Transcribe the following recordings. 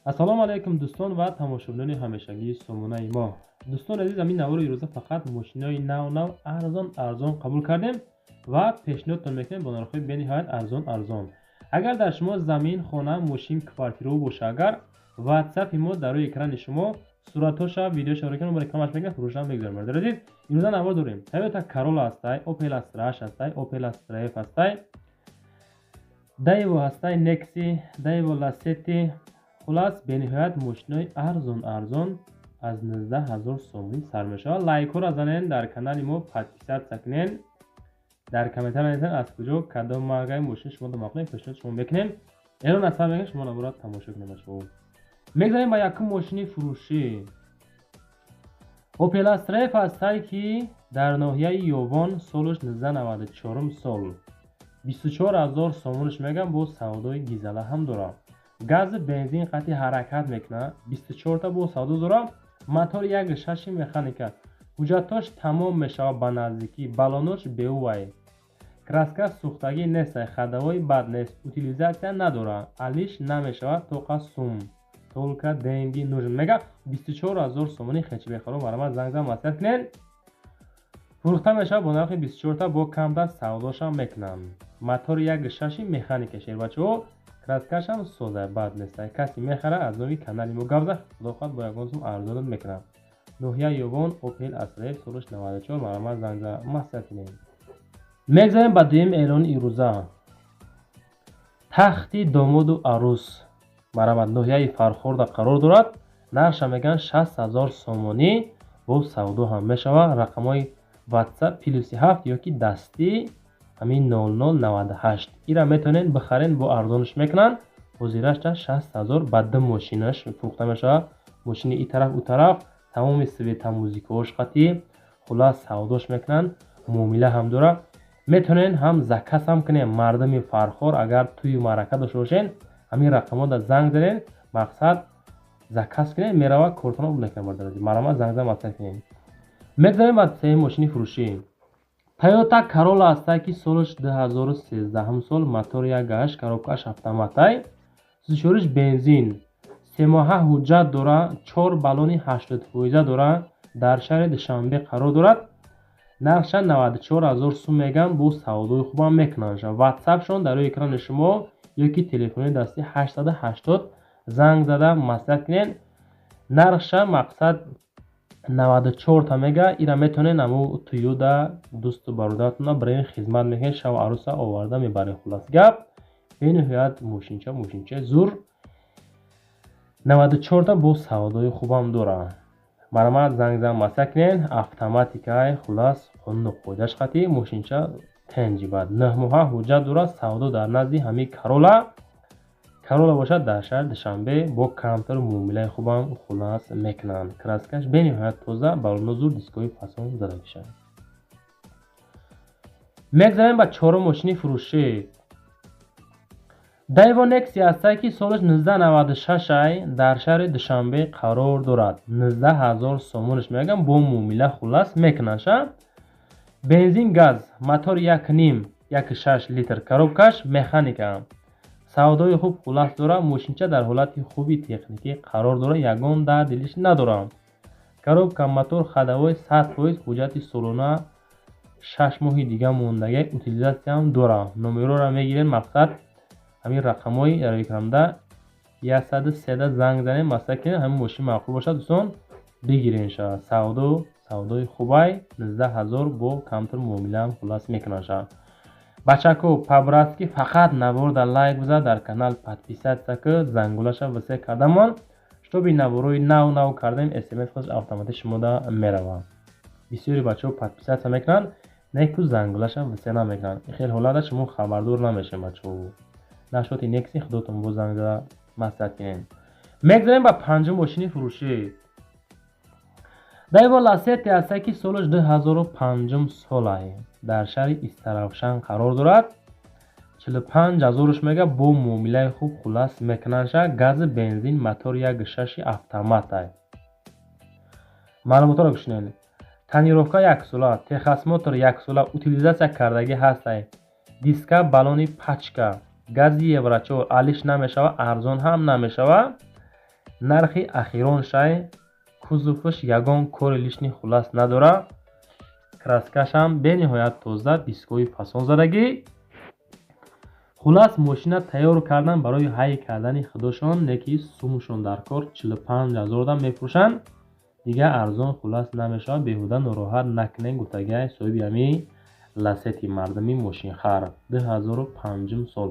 ассалому алайкум дӯстон ва тамошобинони ҳамешагии сомонаи мо. Дӯстон азиз, амин навори ирӯза фақат мошинои нав арзон қабул кардем ва пешниҳодтон мекунем бо нархҳои бениҳоят арзон. Агар дар шумо замин, хона, мошин, квартиру боша, агар ватсапи мо дар рӯи экрани шумо суратҳоша, видеошаро ки номер рекламаш мегӯяд, фурӯшам мегузарем. Бардор азиз, имрӯза навор дорем. Toyota Corolla ҳастай, Opel Astra ҳастай, Opel Astra F ҳастай, Daewoo ҳастай, Nexi, Daewoo Lacetti. خلاص бениҳоят мошинои арзон аз 19000 сомонӣ сар мешавад. Лайкҳоро занен, дар канали мо подписатсия кунен. Дар комментар нависен аз куҷо кадом маргаи мошин шумо домақлем, пешниҳод шумо мекунем. Эълон аз сар мегӯям, шумо навора тамошо кунед. Мегзарем ба якум мошини фурӯшӣ. Opel Astra F ҳастай ки дар ноҳияи Ёвон солаш 1994 сол 24000 сомониш мегам, бо савдои дизела ҳам дорад. Газ бензин қатъи ҳаракат мекунад, 24 та бо савдо дорад. Мотор 1.6 механика. ҳуҷҷатош тамом мешавад ба наздикӣ. балонош беувай. краска сӯхтагӣ нест, хадавои бад нест, утилизатсия надорад, алиш намешавад, тоқа сум, толка денги нужен. Мега 24000 сомонӣ хеч бехоро. Барама зангзам маслиҳат кунед. фурӯхта мешавад бо нархи 24 та, бо камтар савдоша мекунам. мотор 1.6 механика шербачо. краскаш ҳам сода бад нест. каси мехара аз нови канали мо гавза худохоҳад бо ягон сум арзонат мекунам. ноҳияи Ёвон Opel Astra F солаш 94. марама зангза маслиҳат кунед. мегзарем ба дуюм эълони ирӯза. тахти домоду арӯс марама ноҳияи Фархорда қарор дорад. нарша меган 60000 сомонӣ, бо савдо ҳам мешавад. рақамҳои WhatsApp +7 ёки дастӣ ҳамин 0098. ира метавонед бихарен, бо арзониш мекунан. ҳозирашта 60000 ба ду мошинаш фурӯхта мешавад. мошини и тараф у тараф тамоми светомузикаош қатъи. хулас савдош мекунан. муомила ҳам дорад. метавонед ҳам заказ ҳам кунед. мардами Фархор агар тӯю маърака дошта бошед, ҳамин рақамода занг занед, мақсад заказ кунед, мерава кортона блекам бардорад. марама зангзам маслиҳат кунед. мегзарем ба сеюм мошини фурӯшӣ. Toyota Corolla ҳастай ки солаш 2013 сол, мотор 1.8, коробкаш автоматай, сӯзишвориш бензин, 3 моҳа ҳуҷҷат дорад, 4 баллони 80% дорад, дар шаҳри Душанбе қарор дорад. нархша 94000 сум мегам, бо савдои хубам мекунанд. WhatsApp-шон дар рӯи экрани шумо ёки телефони дастӣ 880 занг зада маслиҳат кунед. нархша мақсад 94 та мега. ира метавонед аму Toyota дӯсту бародаратона барои хизмат мекунед, шав арӯса оварда мебаред. хулас гап бениҳоят мошинча зур 94 та бо савдои хубам дорад. марама зангзам маслиҳат кунед. автоматикай, хулас қонуну қоидаш қатъи. мошинча тенҷи бад 9 моҳа ҳуҷҷат дорад. савдо дар назди ҳамин Corolla бошад дар шаҳри Душанбе, бо камтару муомилаи хубам хулас мекунанд. краскаш бениҳоят тоза, балоно зур, дискои фасон зада мешавад. мегзарем ба чорум мошини фурӯшӣ. Daewoo Nexi ҳастай ки солаш 1996 дар шаҳри Душанбе қарор дорад. 19000 сомониш мегам, бо муомила хулас мекунаша. бензин газ, мотор 1.5-1.6 литр, коробкаш механика. савдои хуб хулас дорад. мошинча дар ҳолати хуби техникӣ қарор дорад. ягон дилиш надорад. коробка, мотор, хадавои 100%, ҳуҷҷати солона 6 моҳи дига мондагӣ, утилизатсияам дорад. номероро мегиред, мақсад ҳамин рақамҳои экранида 113 занг занед, маслиҳат кунед. ҳамин мошин маъқул бошад, дӯстон бигирен. савдои хубай 19000 бо камтар муомилаам хулас мекунад. бачако по-братски фақат наворда лайк биза, дар канал подписатсия кӯ, зангулаша висе кардамон, штоби наворои нав кардем, смс хош автоматик шумода меравад. бисёри бачаҳо подписатсия мекунанд, неку зангулаша висе намекунанд. хел ҳолата шумо хабардор намешем бачаҳо. нашоти Nexi худотон бо занг зада маслиҳат кунед. мегзарем ба панҷум мошини фурӯшӣ. Daewoo Lacetti ҳастай ки солаш 2005 солай, дар шаҳри Истаравшан қарор дорад. 45000 мега, бо муомилаи хуб хулас мекунанша. гази бензин, мотор 1.6 автоматай. маълумотро гӯш. тонировка 1 сола, техосмотр 1 сола, утилизатсия кардагӣ ҳастай. диска, баллони пачка, гази евро 4, алиш намешавад, арзон ҳам намешавад. нархи ахирон шай кузуфш ягон кори лишни хулас надора. Краскашам бениҳоят тоза, дискои фасон задагӣ. хулас мошина тайёр кардан барои ҳай кардани худошон, неки сумшон дар кор 45,000 дам мефурӯшанд. дигар арзон хулас намешавад. беҳуда нороҳат накунед. гуфтагиҳай соҳиби ҳами ласети мардуми мошинхар 2005 сол.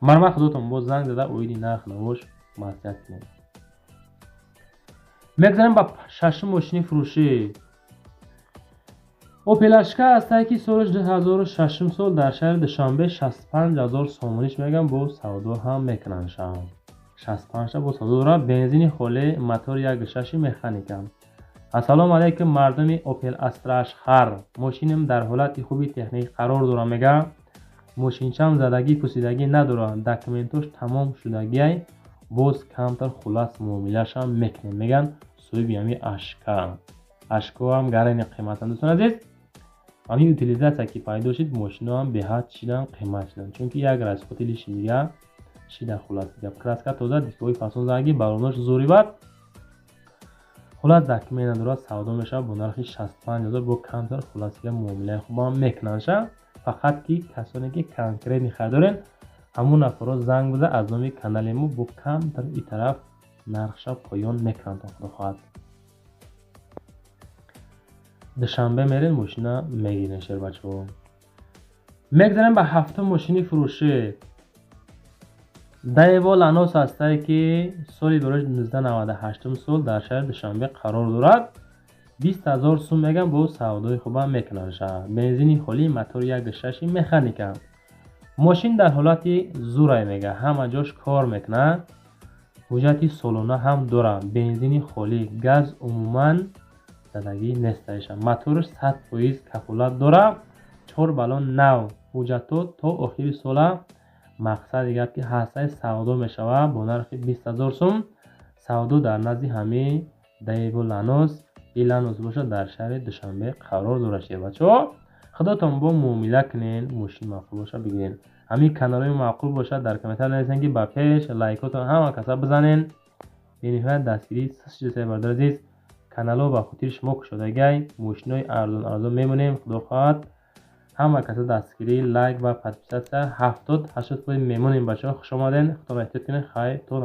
марма худотон боз занг дада оиди нарх навош маслиҳат кунед. мегзарем ба шашум мошини фурӯшӣ. опелашка ҳастае ки соли 2006 сол дар шаҳри душанбе 65,000 сомониш мегӯянд. бо савдо ҳам мекунанд. 65 бо савдо дорад. бензини холӣ, мотори 1.6 механика. ассалому алайкум мардуми Opel Astra Ashqar. мошинам дар ҳолати хуби техникӣ қарор дорад. мега мошинчам задагӣ пусидагӣ надорад. документош тамом шудагиай. боз камтар хулас муомилашам мекунем. меган соҳиби ҳами Ашка. Ашко ҳам гарани қиматан. дӯстон азиз, ҳамин утилизация ки пайдо шид, мошино ҳам беҳад шидан, қимат шидан. чунки як расходи лиши дига шида хулас гап. краска тоза, дискои фасон загӣ, балонош зурибат. хулас документ надорад. савдо мешавад бо нархи 65,000 бо камтар хуласига муомилаи хуб ҳам мекунанд. фақат ки касоне ки конкретни харидорен, ҳамун нафаро занг биза аз номи канали мо бо камтар и тараф нархша поён мекунанд. то худо хоҳад. душанбе мерен, мошина мегирен шербачаҳо. мегзарем ба ҳафтум мошини фурӯшӣ. Daewoo Lanos ҳастае ки соли 1998 сол дар шаҳри Душанбе қарор дорад. 20,000 сум меган, бо савдои хубам мекунанд. бензини холӣ, мотори 1.6 механика. мошин дар ҳолати зурай мега, ҳама ҷош кор мекунад. ҳуҷҷати солона ҳам дорад. бензини холӣ, газ умуман задагӣ нестаиша. моториш 100% кафолат дорад. 4 балон нав. ҳуҷҷатот то охири сола. мақсади гап ки ҳастаи савдо мешавад бо нархи 20,000 сум. савдо дар назди ҳами Daewoo Lanos Lanos бошад дар шаҳри Душанбе қарор дорад. бачаҳо, худотон бо муомила кунен. мошин маъқул бошад бигирен. ҳамин каналҳои маъқул бошад дар комментар нависен ки ба пеш лайкотон ҳама каса бизанен. бениҳоят дастгирӣ сисҷиса бардар азиз. каналҳо ба хотири шумо кушодагиай. мошинои арзон мемонем. худо хоҳад ҳама каса дастгирӣ лайк ва подписатсия 70-80% мемонем. бачаҳо, хушомаден. худо эҳтиёт кунед. хайр, то